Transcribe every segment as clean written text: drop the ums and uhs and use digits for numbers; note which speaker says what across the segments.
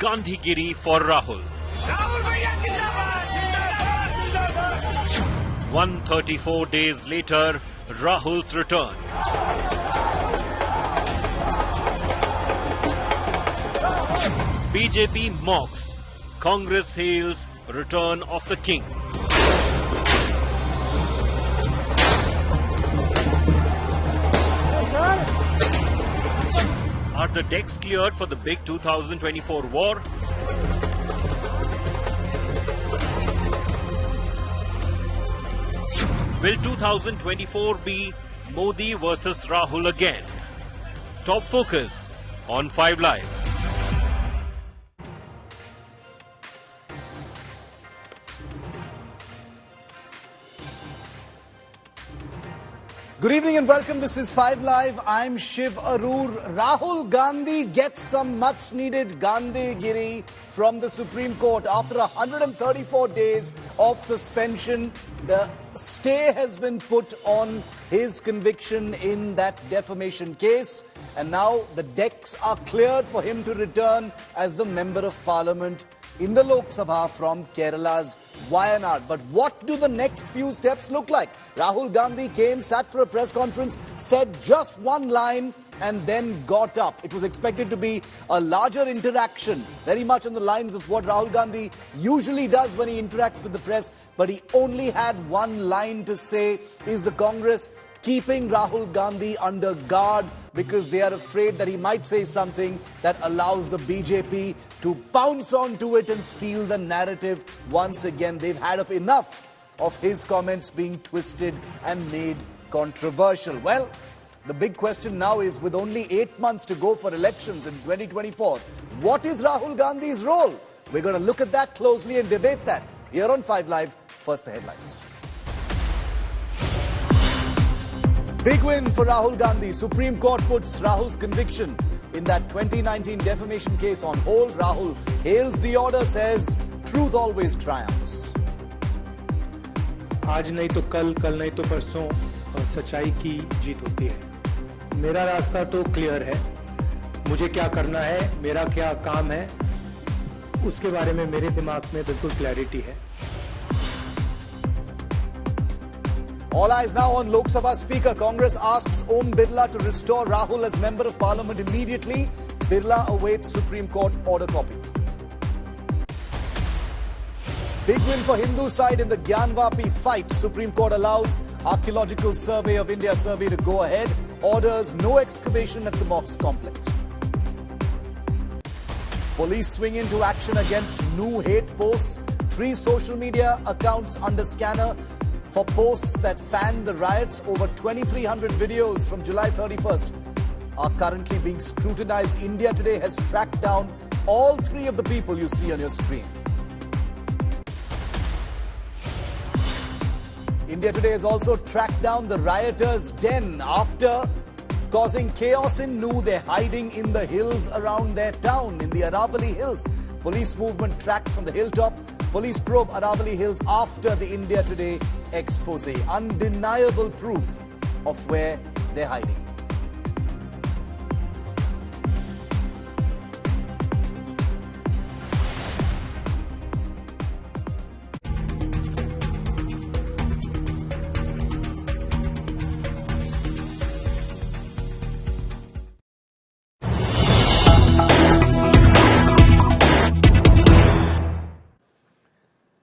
Speaker 1: Gandhigiri for Rahul. 134 days later, Rahul's return. BJP mocks, Congress hails return of the king. Are the decks cleared for the big 2024 war? Will 2024 be Modi versus Rahul again? Top focus on 5 Live.
Speaker 2: Good evening and welcome. This is 5 Live. I'm Shiv Aroor. Rahul Gandhi gets some much needed Gandhigiri from the Supreme Court. After 134 days of suspension, the stay has been put on his conviction in that defamation case. And now the decks are cleared for him to return as the Member of Parliament in the Lok Sabha from Kerala's Wayanad. But what do the next few steps look like? Rahul Gandhi came, sat for a press conference, said just one line and then got up. It was expected to be a larger interaction, very much on the lines of what Rahul Gandhi usually does when he interacts with the press. But he only had one line to say. Is the Congress keeping Rahul Gandhi under guard because they are afraid that he might say something that allows the BJP to pounce onto it and steal the narrative once again? They've had enough of his comments being twisted and made controversial. Well, the big question now is, with only 8 months to go for elections in 2024, what is Rahul Gandhi's role? We're going to look at that closely and debate that here on 5 Live. First, the headlines. Big win for Rahul Gandhi. Supreme Court puts Rahul's conviction in that 2019 defamation case on hold. Rahul hails the order, says truth always triumphs.
Speaker 3: आज नहीं तो कल, कल नहीं तो परसों सच्चाई की जीत होती है। मेरा रास्ता तो क्लियर है। मुझे क्या करना है, मेरा क्या काम है, उसके बारे में मेरे दिमाग में बिल्कुल क्लैरिटी है।
Speaker 2: All eyes now on Lok Sabha Speaker. Congress asks Om Birla to restore Rahul as Member of Parliament immediately. Birla awaits Supreme Court order copy. Big win for Hindu side in the Gyanvapi fight. Supreme Court allows Archaeological Survey of India survey to go ahead. Orders no excavation at the mosque complex. Police swing into action against new hate posts. 3 social media accounts under scanner for posts that fanned the riots. Over 2,300 videos from July 31st are currently being scrutinized. India Today has tracked down all 3 of the people you see on your screen. India Today has also tracked down the rioters' den after causing chaos in Nuh. They're hiding in the hills around their town, in the Aravali Hills. Police movement tracked from the hilltop. Police probe Aravali Hills after the India Today expose. Undeniable proof of where they're hiding.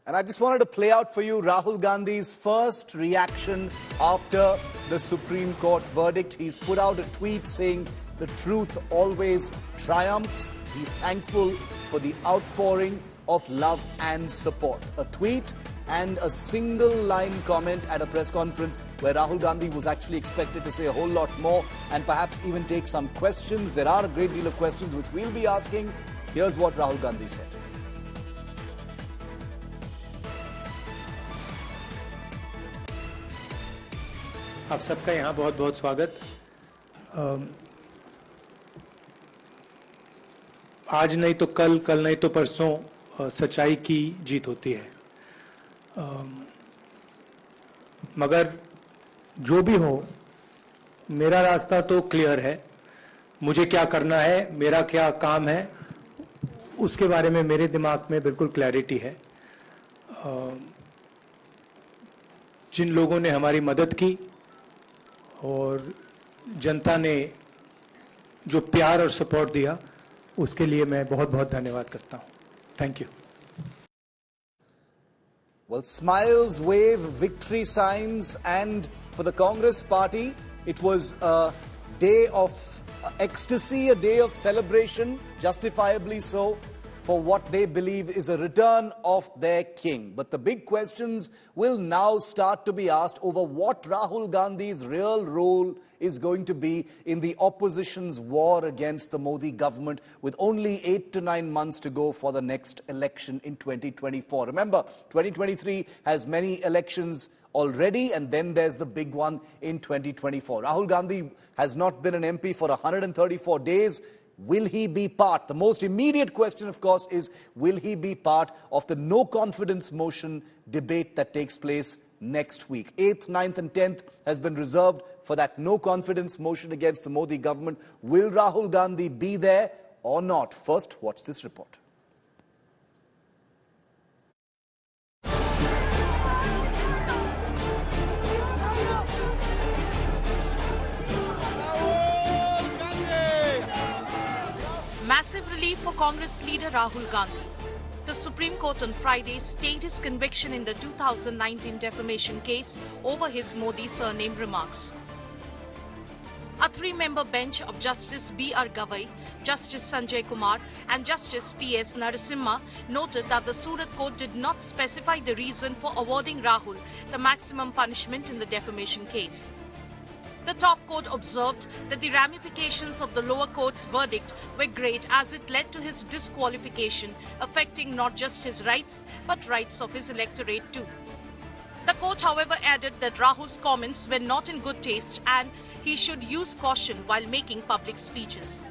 Speaker 2: And I just wanted to play out for you Rahul Gandhi's first reaction after the Supreme Court verdict. He's put out a tweet saying the truth always triumphs. He's thankful for the outpouring of love and support. A tweet and a single line comment at a press conference where Rahul Gandhi was actually expected to say a whole lot more and perhaps even take some questions. There are a great deal of questions which we'll be asking. Here's what Rahul Gandhi said.
Speaker 3: आप सबका यहाँ बहुत बहुत स्वागत। आज नहीं तो कल, कल नहीं तो परसों सच्चाई की जीत होती है। मगर जो भी हो, मेरा रास्ता तो क्लियर है। मुझे क्या करना है, मेरा क्या काम है, उसके बारे में मेरे दिमाग में बिल्कुल क्लैरिटी है। जिन लोगों ने हमारी मदद की और जनता ने जो प्यार और सपोर्ट दिया, उसके लिए मैं बहुत बहुत धन्यवाद करता हूं। Thank you.
Speaker 2: Well, smiles, wave, victory signs, and for the Congress party, it was a day of ecstasy, a day of celebration, justifiably so, for what they believe is a return of their king. But the big questions will now start to be asked over what Rahul Gandhi's real role is going to be in the opposition's war against the Modi government, with only 8 to 9 months to go for the next election in 2024. Remember, 2023 has many elections already, and then there's the big one in 2024. Rahul Gandhi has not been an MP for 134 days. Will he be part? The most immediate question, of course, is will he be part of the no confidence motion debate that takes place next week? 8th, 9th and 10th has been reserved for that no confidence motion against the Modi government. Will Rahul Gandhi be there or not? First, watch this report.
Speaker 4: Massive relief for Congress leader Rahul Gandhi. The Supreme Court on Friday stayed his conviction in the 2019 defamation case over his Modi surname remarks. A three-member bench of Justice B.R. Gavai, Justice Sanjay Kumar and Justice P.S. Narasimha noted that the Surat Court did not specify the reason for awarding Rahul the maximum punishment in the defamation case. The top court observed that the ramifications of the lower court's verdict were great, as it led to his disqualification, affecting not just his rights but rights of his electorate too. The court, however, added that Rahul's comments were not in good taste and he should use caution while making public speeches.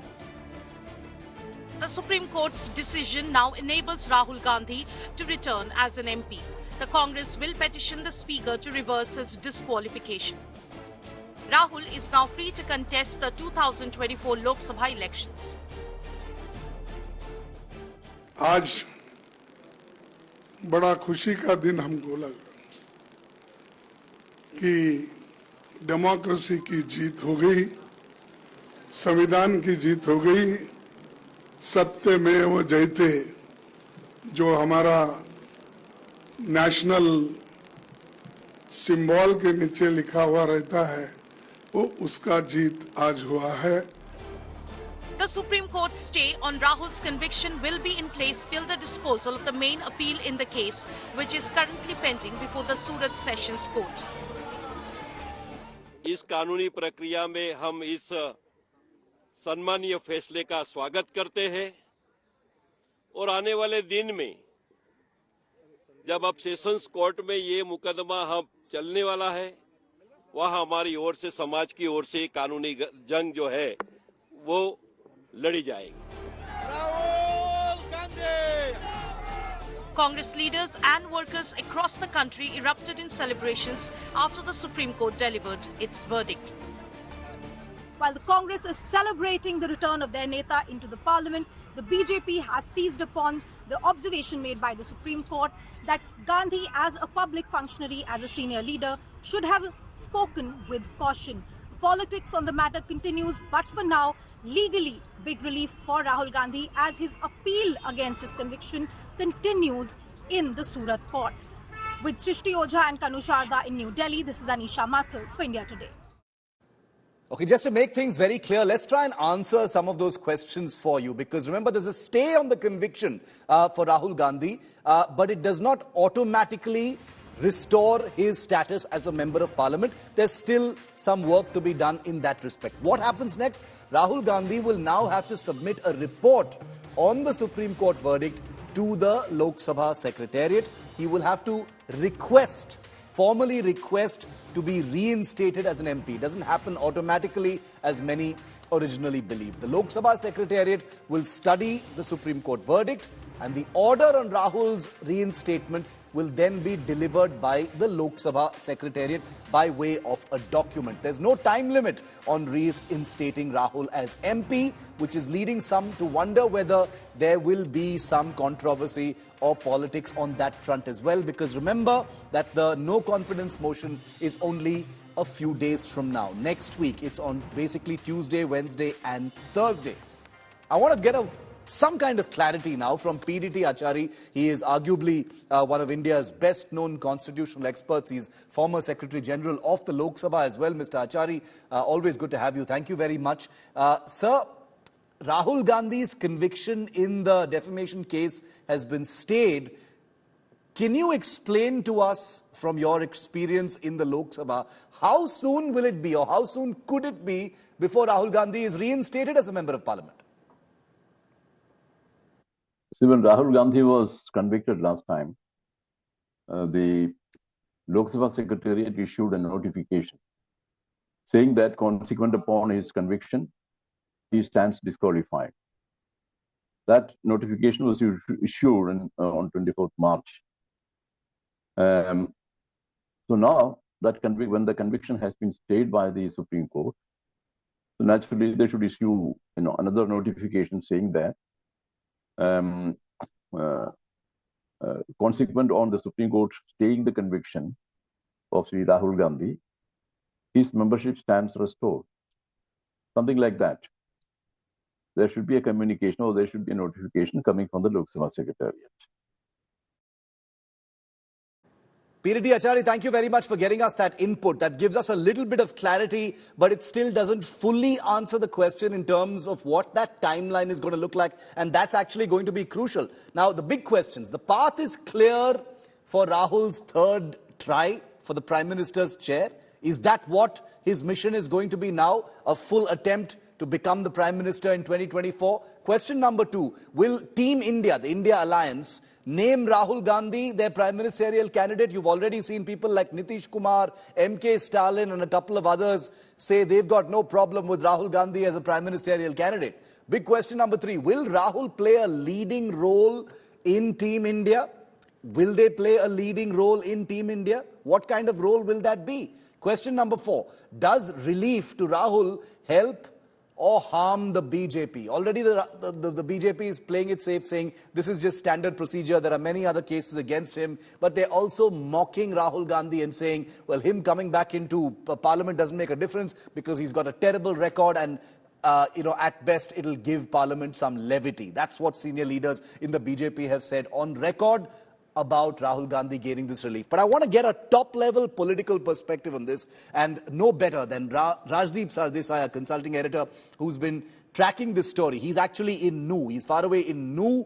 Speaker 4: The Supreme Court's decision now enables Rahul Gandhi to return as an MP. The Congress will petition the Speaker to reverse his disqualification. Rahul is now free to contest the 2024 Lok Sabha elections.
Speaker 5: आज बड़ा खुशी का दिन हमको लगा कि democracy की जीत हो गई, संविधान की जीत हो गई, सत्यमेव जयते जो हमारा नेशनल सिंबल के नीचे लिखा हुआ रहता है, वो उसका जीत आज हुआ है।
Speaker 4: The Supreme Court's stay on Rahul's conviction will be in place till the disposal of the main appeal in the case, which is currently pending before the Surat Sessions Court.
Speaker 6: इस कानूनी प्रक्रिया में हम इस सम्मानीय फैसले का स्वागत करते हैं और आने वाले दिन में जब अब सेशंस कोर्ट में ये मुकदमा हम चलने वाला है, वह हमारी ओर से, समाज की ओर से कानूनी जंग जो है वो लड़ी जाएगी।
Speaker 4: Congress leaders and workers across the country erupted in celebrations after the Supreme Court delivered its verdict.
Speaker 7: While the Congress is celebrating the return of their Neta into the parliament, the BJP has seized upon the observation made by the Supreme Court that Gandhi, as a public functionary, as a senior leader, should have spoken with caution. Politics on the matter continues, but for now, legally, big relief for Rahul Gandhi as his appeal against his conviction continues in the Surat court. With Srishti Ojha and Kanu Sharda in New Delhi, this is Anisha Mathur for India Today.
Speaker 2: Okay, just to make things very clear, let's try and answer some of those questions for you. Because remember, there's a stay on the conviction for Rahul Gandhi, but it does not automatically restore his status as a member of parliament. There's still some work to be done in that respect. What happens next? Rahul Gandhi will now have to submit a report on the Supreme Court verdict to the Lok Sabha Secretariat. He will have to formally request to be reinstated as an MP. It doesn't happen automatically as many originally believed. The Lok Sabha Secretariat will study the Supreme Court verdict And the order on Rahul's reinstatement will then be delivered by the Lok Sabha Secretariat by way of a document. There's no time limit on reinstating Rahul as MP, which is leading some to wonder whether there will be some controversy or politics on that front as well. Because remember that the no confidence motion is only a few days from now. Next week, it's on basically Tuesday, Wednesday and Thursday. I want to get some kind of clarity now from PDT Achari. He is arguably one of India's best-known constitutional experts. He's former Secretary General of the Lok Sabha as well. Mr. Achari, always good to have you. Thank you very much. Sir, Rahul Gandhi's conviction in the defamation case has been stayed. Can you explain to us, from your experience in the Lok Sabha, how soon will it be, or how soon could it be, before Rahul Gandhi is reinstated as a Member of Parliament?
Speaker 8: See, when Rahul Gandhi was convicted last time, the Lok Sabha Secretariat issued a notification saying that consequent upon his conviction, he stands disqualified. That notification was issued on 24th March. So now, when the conviction has been stayed by the Supreme Court, so naturally they should issue another notification saying that consequent on the Supreme Court staying the conviction of Sri Rahul Gandhi, his membership stands restored. Something like that. There should be a communication, or there should be a notification coming from the Lok Sabha Secretariat.
Speaker 2: PDT Achari, thank you very much for getting us that input. That gives us a little bit of clarity, but it still doesn't fully answer the question in terms of what that timeline is going to look like. And that's actually going to be crucial. Now, the big questions. The path is clear for Rahul's third try for the Prime Minister's chair. Is that what his mission is going to be now? A full attempt to become the Prime Minister in 2024? Question number 2. Will Team India, the India Alliance, name Rahul Gandhi their prime ministerial candidate? You've already seen people like Nitish Kumar, MK Stalin and a couple of others say they've got no problem with Rahul Gandhi as a prime ministerial candidate. Big question number 3. Will Rahul play a leading role in Team India? Will they play a leading role in Team India? What kind of role will that be? Question number 4. Does relief to Rahul help or harm the BJP? Already the BJP is playing it safe, saying this is just standard procedure. There are many other cases against him. But they're also mocking Rahul Gandhi and saying, well, him coming back into Parliament doesn't make a difference because he's got a terrible record and, at best, it'll give Parliament some levity. That's what senior leaders in the BJP have said on record about Rahul Gandhi gaining this relief. But I want to get a top-level political perspective on this, and no better than Rajdeep Sardesai, a consulting editor who's been tracking this story. He's actually in New. He's far away in New,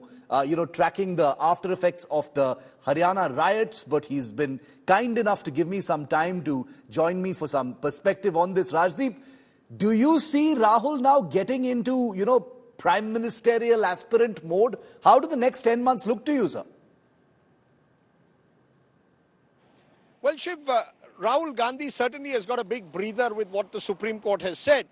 Speaker 2: tracking the after effects of the Haryana riots, but he's been kind enough to give me some time to join me for some perspective on this. Rajdeep, do you see Rahul now getting into, prime ministerial aspirant mode? How do the next 10 months look to you, sir?
Speaker 9: Well, Shiv, Rahul Gandhi certainly has got a big breather with what the Supreme Court has said.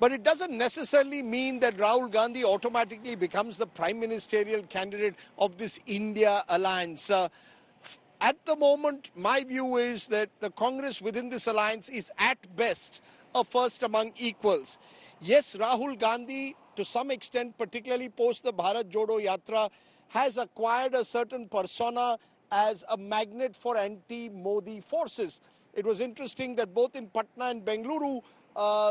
Speaker 9: But it doesn't necessarily mean that Rahul Gandhi automatically becomes the prime ministerial candidate of this India alliance. At the moment, my view is that the Congress within this alliance is at best a first among equals. Yes, Rahul Gandhi, to some extent, particularly post the Bharat Jodo Yatra, has acquired a certain persona as a magnet for anti-Modi forces. It was interesting that both in Patna and Bengaluru,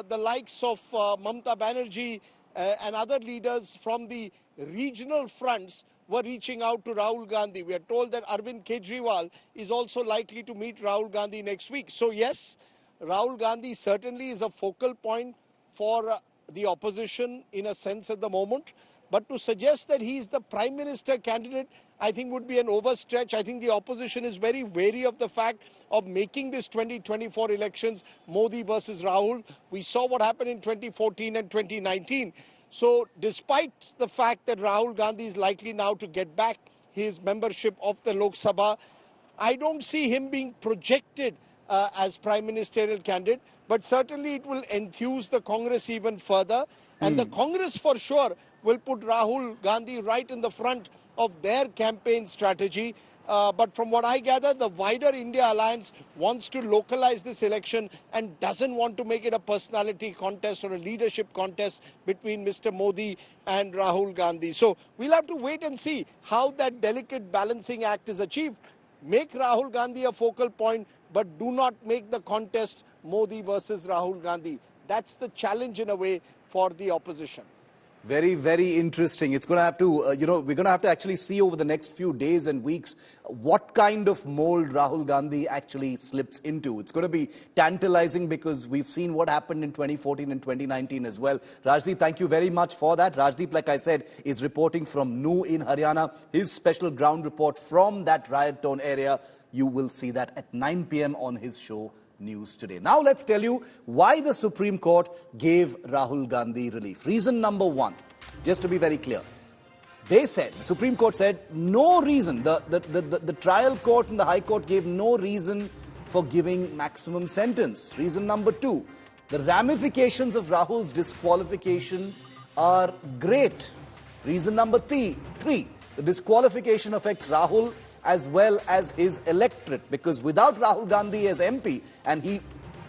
Speaker 9: the likes of Mamta Banerjee and other leaders from the regional fronts were reaching out to Rahul Gandhi. We are told that Arvind Kejriwal is also likely to meet Rahul Gandhi next week. So yes, Rahul Gandhi certainly is a focal point for the opposition in a sense at the moment. But to suggest that he is the Prime Minister candidate, I think would be an overstretch. I think the opposition is very wary of the fact of making this 2024 elections Modi versus Rahul. We saw what happened in 2014 and 2019. So despite the fact that Rahul Gandhi is likely now to get back his membership of the Lok Sabha, I don't see him being projected as Prime Ministerial candidate. But certainly it will enthuse the Congress even further. And the Congress for sure will put Rahul Gandhi right in the front of their campaign strategy. But from what I gather, the wider India alliance wants to localize this election and doesn't want to make it a personality contest or a leadership contest between Mr. Modi and Rahul Gandhi. So we'll have to wait and see how that delicate balancing act is achieved. Make Rahul Gandhi a focal point, but do not make the contest Modi versus Rahul Gandhi. That's the challenge in a way for the opposition.
Speaker 2: Very, very interesting. It's going to have to, we're going to have to actually see over the next few days and weeks what kind of mold Rahul Gandhi actually slips into. It's going to be tantalizing because we've seen what happened in 2014 and 2019 as well. Rajdeep, thank you very much for that. Rajdeep, like I said, is reporting from New in Haryana. His special ground report from that riot-torn area. You will see that at 9 p.m. on his show News Today. Now let's tell you why the Supreme Court gave Rahul Gandhi relief. Reason number one, just to be very clear, they said, the Supreme Court said, no reason, the trial court and the High Court gave no reason for giving maximum sentence. Reason number two, the ramifications of Rahul's disqualification are great. Reason number three, the disqualification affects Rahul as well as his electorate, because without Rahul Gandhi as MP, and he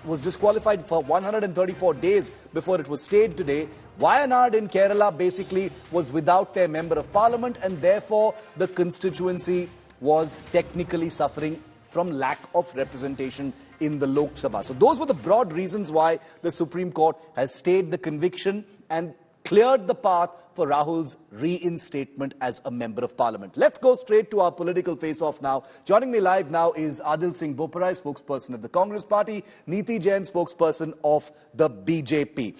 Speaker 2: was disqualified for 134 days before it was stayed today, Wayanad in Kerala basically was without their member of parliament, and therefore the constituency was technically suffering from lack of representation in the Lok Sabha. So those were the broad reasons why the Supreme Court has stayed the conviction and cleared the path for Rahul's reinstatement as a member of parliament. Let's go straight to our political face-off now. Joining me live now is Adil Singh Boparai, spokesperson of the Congress Party, Neeti Jain, spokesperson of the BJP.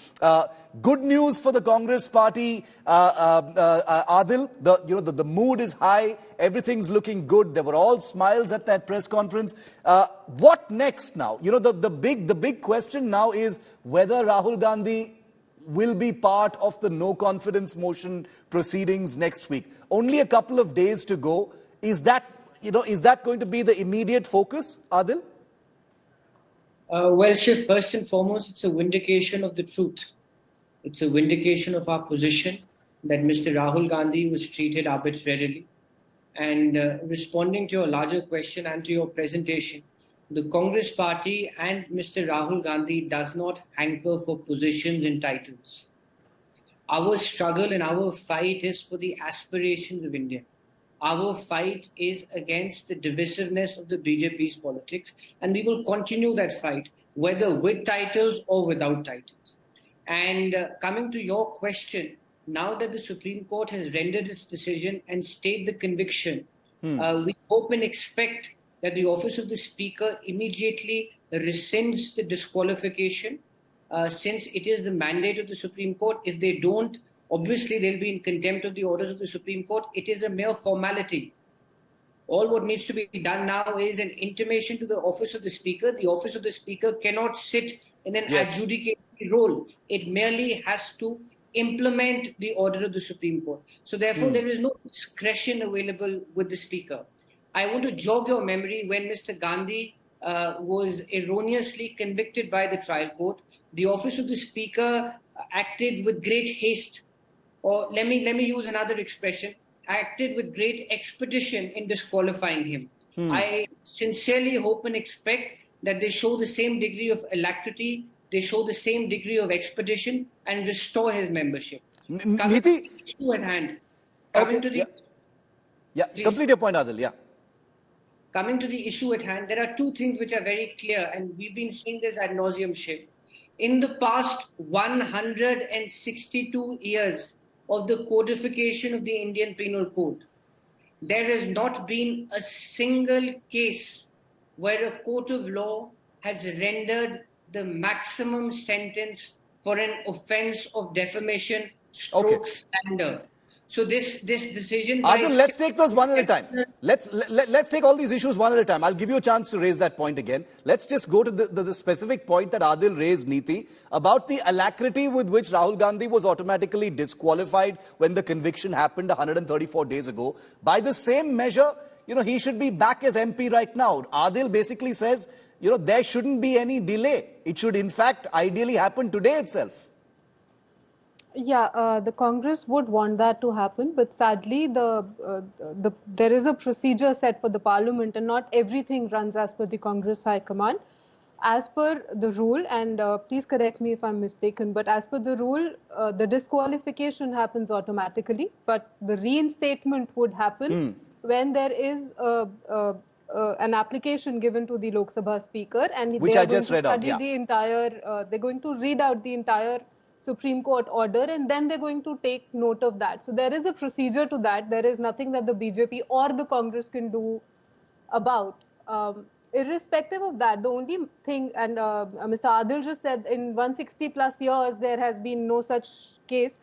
Speaker 2: Good news for the Congress Party, Adil. The mood is high. Everything's looking good. There were all smiles at that press conference. What next now? The big question now is whether Rahul Gandhi will be part of the no confidence motion proceedings next week. Only a couple of days to go. Is that going to be the immediate focus, Adil?
Speaker 10: Well, Shiv, first and foremost, it's a vindication of the truth. It's a vindication of our position that Mr. Rahul Gandhi was treated arbitrarily. And responding to your larger question and to your presentation, the Congress Party and Mr. Rahul Gandhi does not hanker for positions and titles. Our struggle and our fight is for the aspirations of India. Our fight is against the divisiveness of the BJP's politics, and we will continue that fight, whether with titles or without titles. And coming to your question, now that the Supreme Court has rendered its decision and stayed the conviction, we hope and expect that the office of the Speaker immediately rescinds the disqualification, since it is the mandate of the Supreme Court. If they don't, obviously they'll be in contempt of the orders of the Supreme Court. It is a mere formality. All what needs to be done now is an intimation to the office of the Speaker. The office of the Speaker cannot sit in an adjudicatory role. It merely has to implement the order of the Supreme Court. So therefore, there is no discretion available with the Speaker. I want to jog your memory when Mr. Gandhi was erroneously convicted by the trial court. The office of the Speaker acted with great haste, or let me use another expression, acted with great expedition in disqualifying him. I sincerely hope and expect that they show the same degree of alacrity, they show the same degree of expedition and restore his membership. Coming to the issue at hand. Complete
Speaker 2: your point, Adil,
Speaker 10: Coming to the issue at hand, there are two things which are very clear, and we've been seeing this ad nauseum, Shiv. In the past 162 years of the codification of the Indian Penal Code, there has not been a single case where a court of law has rendered the maximum sentence for an offence of defamation / slander. So this decision...
Speaker 2: Adil, let's take those one at a time. Let's take all these issues one at a time. I'll give you a chance to raise that point again. Let's just go to the specific point that Adil raised, Neeti, about the alacrity with which Rahul Gandhi was automatically disqualified when the conviction happened 134 days ago. By the same measure, he should be back as MP right now. Adil basically says, there shouldn't be any delay. It should, in fact, ideally happen today itself.
Speaker 11: The Congress would want that to happen, but sadly, there is a procedure set for the Parliament, and not everything runs as per the Congress High Command. As per the rule, and please correct me if I'm mistaken, but as per the rule, the disqualification happens automatically, but the reinstatement would happen when there is an application given to the Lok Sabha Speaker, and
Speaker 2: which
Speaker 11: they are
Speaker 2: I just
Speaker 11: going to
Speaker 2: read out,
Speaker 11: study the entire. They're going to read out the entire Supreme Court order, and then they're going to take note of that. So there is a procedure to that. There is nothing that the BJP or the Congress can do about. Irrespective of that, the only thing, and Mr. Adil just said, in 160 plus years, there has been no such case.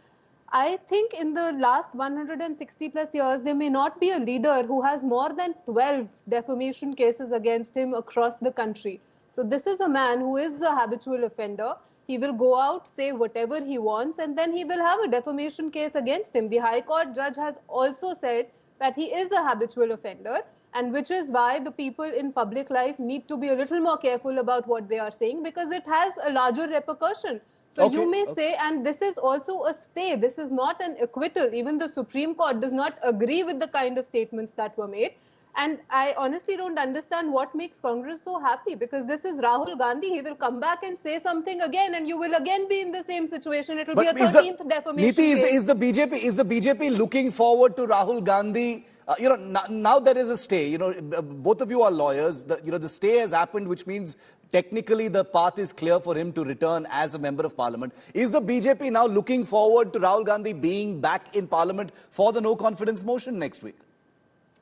Speaker 11: I think in the last 160 plus years, there may not be a leader who has more than 12 defamation cases against him across the country. So this is a man who is a habitual offender. He will go out, say whatever he wants, and then he will have a defamation case against him. The High Court judge has also said that he is a habitual offender, and which is why the people in public life need to be a little more careful about what they are saying, because it has a larger repercussion. So you may say, and this is also a stay, this is not an acquittal. Even the Supreme Court does not agree with the kind of statements that were made. And I honestly don't understand what makes Congress so happy, because this is Rahul Gandhi. He will come back and say something again, and you will again be in the same situation. It will be a 13th defamation case.
Speaker 2: Is the BJP looking forward to Rahul Gandhi? Now there is a stay. Both of you are lawyers. The stay has happened, which means technically the path is clear for him to return as a member of parliament. Is the BJP now looking forward to Rahul Gandhi being back in parliament for the no confidence motion next week?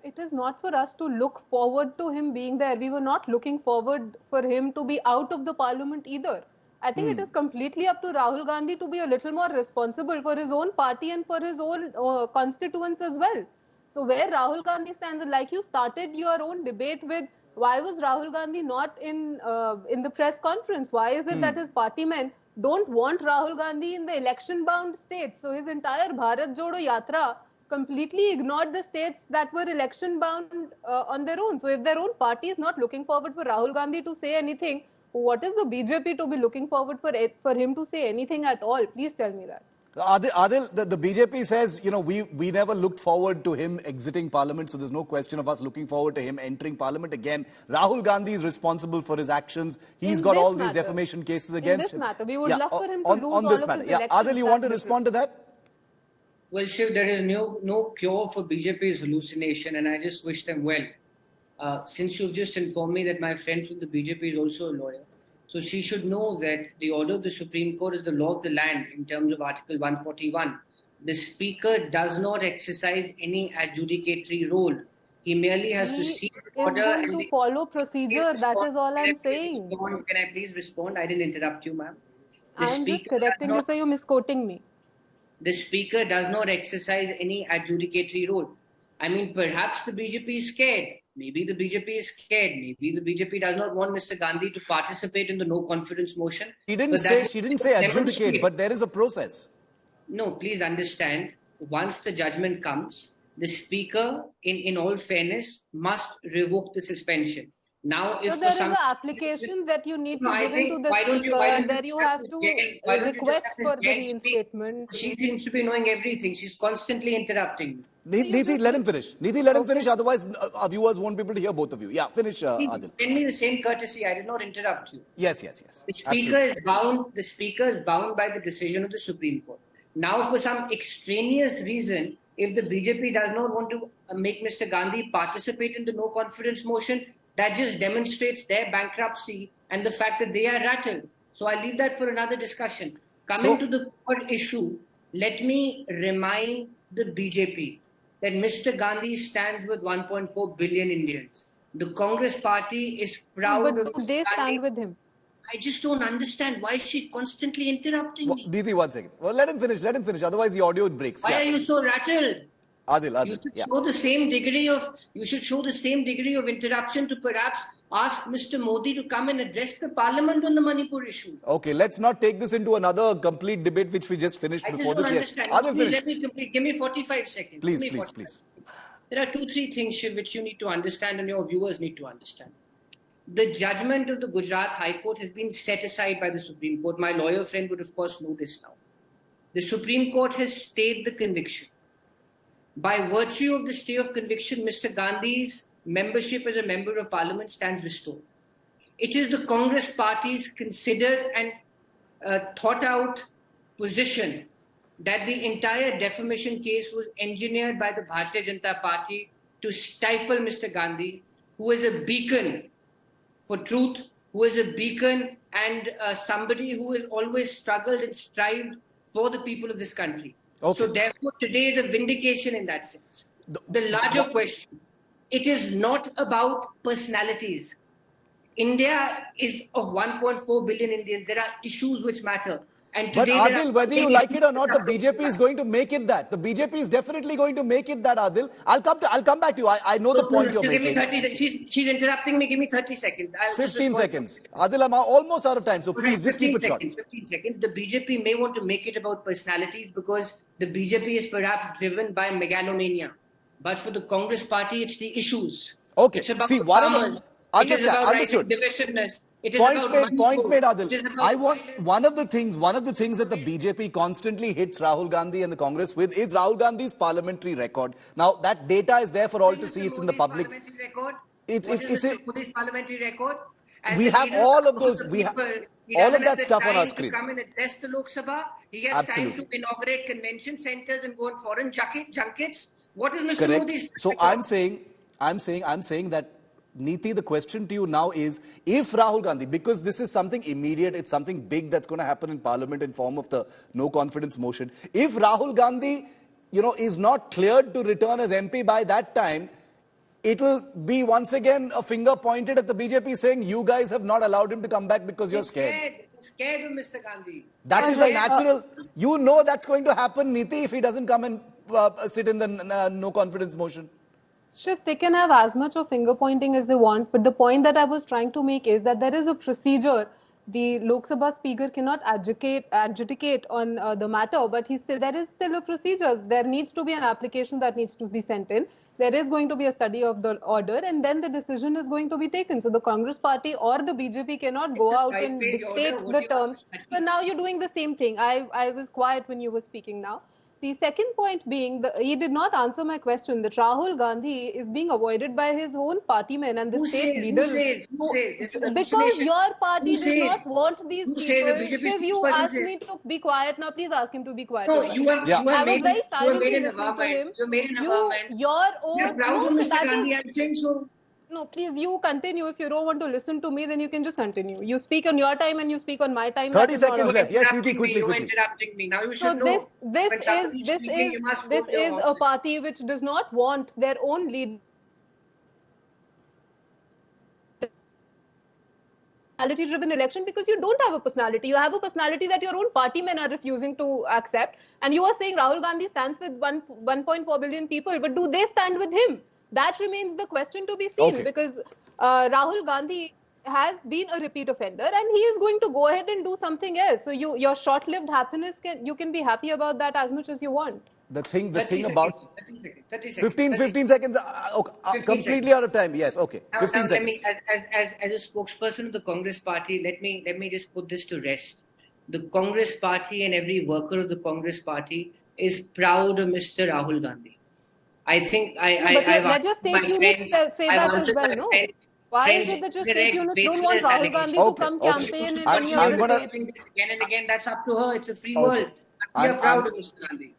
Speaker 11: It is not for us to look forward to him being there. We were not looking forward for him to be out of the parliament either. I think it is completely up to Rahul Gandhi to be a little more responsible for his own party and for his own constituents as well. So where Rahul Gandhi stands, like you started your own debate with, why was Rahul Gandhi not in the press conference? Why is it that his party men don't want Rahul Gandhi in the election-bound states? So his entire Bharat Jodo Yatra completely ignored the states that were election-bound on their own. So if their own party is not looking forward for Rahul Gandhi to say anything, what is the BJP to be looking forward for him to say anything at all? Please tell me that.
Speaker 2: Adil, the BJP says, we never looked forward to him exiting parliament, so there's no question of us looking forward to him entering parliament again. Rahul Gandhi is responsible for his actions. He's got all these defamation cases against him.
Speaker 11: In this matter, we would love for him to lose
Speaker 2: on
Speaker 11: all
Speaker 2: this
Speaker 11: of
Speaker 2: matter.
Speaker 11: his elections.
Speaker 2: Adil, you want to respond to that?
Speaker 10: Well, Shiv, there is no cure for BJP's hallucination, and I just wish them well. Since you've just informed me that my friend from the BJP is also a lawyer, so she should know that the order of the Supreme Court is the law of the land in terms of Article 141. The Speaker does not exercise any adjudicatory role. He merely has to see the order
Speaker 11: and to follow procedure. That is all I'm saying.
Speaker 10: Can I please respond? I didn't interrupt you, ma'am.
Speaker 11: I'm just correcting you, so you're misquoting me.
Speaker 10: The Speaker does not exercise any adjudicatory role. I mean, perhaps the BJP is scared. Maybe the BJP is scared. Maybe the BJP does not want Mr. Gandhi to participate in the no confidence motion.
Speaker 2: She didn't say adjudicate, but there is a process.
Speaker 10: No, please understand. Once the judgment comes, the Speaker, in all fairness, must revoke the suspension. Now, if
Speaker 11: so there is an application that you need to give in to the Speaker, and there you have to request for the reinstatement.
Speaker 10: She seems to be knowing everything. She's constantly interrupting me.
Speaker 2: Neeti, let him finish. Neeti, let him finish. Otherwise, our viewers won't be able to hear both of you. Yeah, finish, Adil.
Speaker 10: Send me the same courtesy. I did not interrupt you.
Speaker 2: Yes.
Speaker 10: The Speaker is bound. The Speaker is bound by the decision of the Supreme Court. Now, for some extraneous reason, if the BJP does not want to make Mr. Gandhi participate in the no confidence motion, that just demonstrates their bankruptcy and the fact that they are rattled. So I'll leave that for another discussion. Coming to the core issue, let me remind the BJP that Mr. Gandhi stands with 1.4 billion Indians. The Congress party is proud of
Speaker 11: But they stand with him.
Speaker 10: I just don't understand why is she constantly interrupting me.
Speaker 2: Neeti, 1 second. Well, let him finish. Otherwise, the audio breaks.
Speaker 10: Why are you so rattled?
Speaker 2: Adil.
Speaker 10: You should show the same degree of interruption to perhaps ask Mr. Modi to come and address the parliament on the Manipur issue.
Speaker 2: Okay, let's not take this into another complete debate which we just finished before this.
Speaker 10: Yes. Adil, let me complete. Give me 45 seconds.
Speaker 2: Please.
Speaker 10: There are 2-3 things, Shiv, which you need to understand and your viewers need to understand. The judgment of the Gujarat High Court has been set aside by the Supreme Court. My lawyer friend would, of course, know this now. The Supreme Court has stayed the conviction. By virtue of the stay of conviction, Mr. Gandhi's membership as a member of parliament stands restored. It is the Congress party's considered and thought out position that the entire defamation case was engineered by the Bharatiya Janata Party to stifle Mr. Gandhi, who is a beacon for truth, who is a beacon and somebody who has always struggled and strived for the people of this country.
Speaker 2: Okay.
Speaker 10: So therefore, today is a vindication in that sense. The larger question, it is not about personalities. India is of 1.4 billion Indians. There are issues which matter. And
Speaker 2: But
Speaker 10: today
Speaker 2: Adil, whether you like it or not, the BJP is going to make it that. The BJP is definitely going to make it that, Adil. I'll come back to you. I know the point you're making.
Speaker 10: She's interrupting me. Give me 30 seconds.
Speaker 2: 15 seconds. Adil, I'm almost out of time, so please just keep it short.
Speaker 10: 15 seconds. The BJP may want to make it about personalities because the BJP is perhaps driven by megalomania. But for the Congress party, it's the issues.
Speaker 2: Okay.
Speaker 10: It's about
Speaker 2: See,
Speaker 10: the
Speaker 2: what
Speaker 10: farmers.
Speaker 2: Understand,
Speaker 10: it is about
Speaker 2: understood.
Speaker 10: Divisiveness. It is
Speaker 2: Point
Speaker 10: about
Speaker 2: made, Adil. I want one of the things that the BJP constantly hits Rahul Gandhi and the Congress with is Rahul Gandhi's parliamentary record. Now that data is there for all to see. It's in the public. It's
Speaker 10: parliamentary record.
Speaker 2: We have all of those. We have all of that stuff on our screen.
Speaker 10: Come and address the Lok Sabha. He has time to inaugurate convention centers and go on foreign junkets. What is Mr. Modi's?
Speaker 2: So I'm saying that. Neeti, the question to you now is, if Rahul Gandhi, because this is something immediate, it's something big that's going to happen in Parliament in form of the no confidence motion. If Rahul Gandhi, is not cleared to return as MP by that time, it'll be once again a finger pointed at the BJP saying, you guys have not allowed him to come back because you're scared.
Speaker 10: Scared of Mr. Gandhi.
Speaker 2: That is a natural, that's going to happen, Neeti, if he doesn't come and sit in the no confidence motion.
Speaker 11: Shiv, they can have as much of finger pointing as they want, but the point that I was trying to make is that there is a procedure. The Lok Sabha speaker cannot adjudicate on the matter, but there is still a procedure. There needs to be an application that needs to be sent in. There is going to be a study of the order, and then the decision is going to be taken. So the Congress party or the BJP cannot go out and dictate the terms. So now you're doing the same thing. I was quiet when you were speaking now. The second point being, he did not answer my question, that Rahul Gandhi is being avoided by his own party men and the state leaders.
Speaker 10: Who says?
Speaker 11: Because your party does not want these people. Shiv, you asked me to be quiet. Now please ask him to be quiet.
Speaker 10: No, you have made an
Speaker 11: avowment.
Speaker 10: You made an avowment.
Speaker 11: Your own...
Speaker 10: You're proud of Mr. Gandhi, I'm saying so.
Speaker 11: No, please, you continue. If you don't want to listen to me, then you can just continue. You speak on your time and you speak on my time.
Speaker 2: 30 seconds left. Yes, quickly.
Speaker 10: You're interrupting me. Now you should
Speaker 11: know.
Speaker 10: So
Speaker 11: this is a party which does not want their own lead. Personality-driven election because you don't have a personality. You have a personality that your own party men are refusing to accept. And you are saying Rahul Gandhi stands with 1.4 billion people, but do they stand with him? That remains the question to be seen because Rahul Gandhi has been a repeat offender and he is going to go ahead and do something else. So your short-lived happiness, you can be happy about that as much as you want.
Speaker 2: The thing about
Speaker 10: 30 seconds.
Speaker 2: 15 seconds. Completely out of time. Yes. Okay. 15 seconds.
Speaker 10: As a spokesperson of the Congress party, let me just put this to rest. The Congress party and every worker of the Congress party is proud of Mr. Rahul Gandhi. I think
Speaker 11: let your state units say that as well, no? Why is it that your state units don't want Rahul Gandhi to come campaign in any other state?
Speaker 10: Again and again, that's up to her. It's a free world. We are proud of Mr. Gandhi.